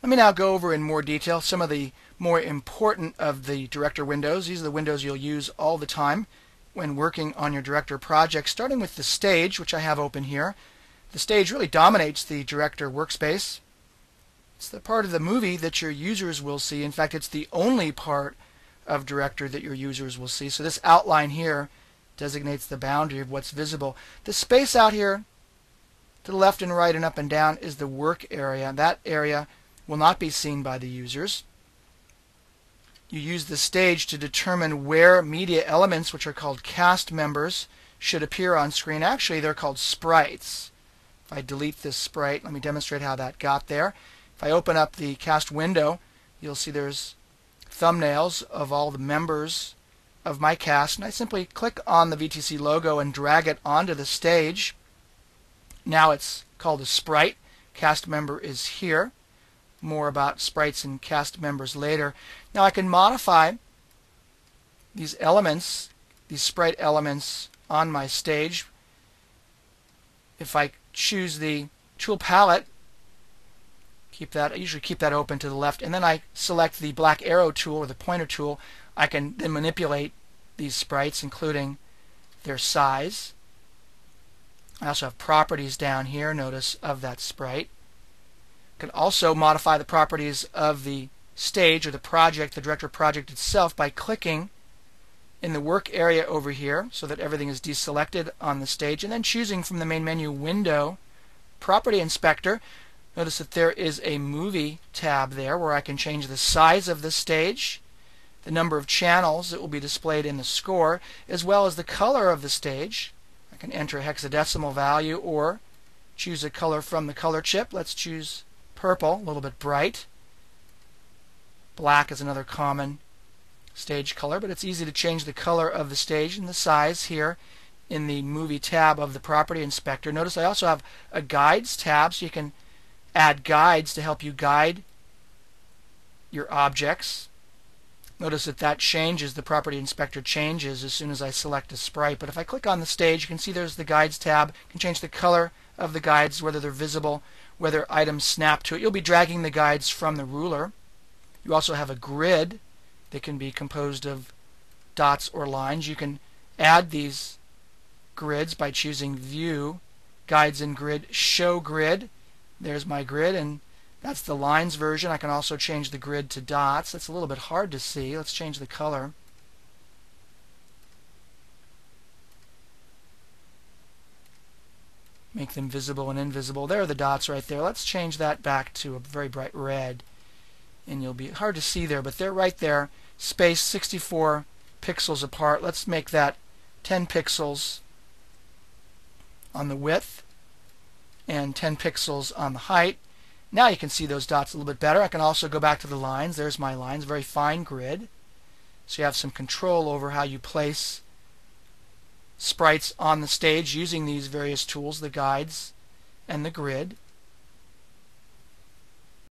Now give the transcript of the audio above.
Let me now go over in more detail some of the more important of the Director windows. These are the windows you'll use all the time when working on your Director project, starting with the stage, which I have open here. The stage really dominates the Director workspace. It's the part of the movie that your users will see. In fact, it's the only part of Director that your users will see. So this outline here designates the boundary of what's visible. The space out here to the left and right and up and down is the work area. That area will not be seen by the users. You use the stage to determine where media elements, which are called cast members, should appear on screen. Actually, they're called sprites. If I delete this sprite, let me demonstrate how that got there. If I open up the cast window, you'll see there's thumbnails of all the members of my cast, and I simply click on the VTC logo and drag it onto the stage. Now it's called a sprite. Cast member is here. More about sprites and cast members later. Now I can modify these elements, these sprite elements on my stage. If I choose the tool palette, I usually keep that open to the left, and then I select the black arrow tool or the pointer tool, I can then manipulate these sprites, including their size. I also have properties down here, notice, of that sprite. I can also modify the properties of the stage or the project, the Director project itself, by clicking in the work area over here so that everything is deselected on the stage, and then choosing from the main menu window, Property Inspector. Notice that there is a Movie tab there where I can change the size of the stage, the number of channels that will be displayed in the score, as well as the color of the stage. I can enter a hexadecimal value or choose a color from the color chip. Let's choose purple, a little bit bright. Black is another common stage color, but it's easy to change the color of the stage and the size here in the Movie tab of the Property Inspector. Notice I also have a Guides tab, so you can add guides to help you guide your objects. Notice that changes, the Property Inspector changes as soon as I select a sprite. But if I click on the stage, you can see there's the Guides tab. You can change the color of the guides, whether they're visible, whether items snap to it. You'll be dragging the guides from the ruler. You also have a grid that can be composed of dots or lines. You can add these grids by choosing View, Guides and Grid, Show Grid. There's my grid, and that's the lines version. I can also change the grid to dots. That's a little bit hard to see. Let's change the color. Make them visible and invisible. There are the dots right there. Let's change that back to a very bright red. And you'll be hard to see there, but they're right there, spaced 64 pixels apart. Let's make that 10 pixels on the width and 10 pixels on the height. Now you can see those dots a little bit better. I can also go back to the lines. There's my lines, very fine grid. So you have some control over how you place sprites on the stage using these various tools, the guides and the grid.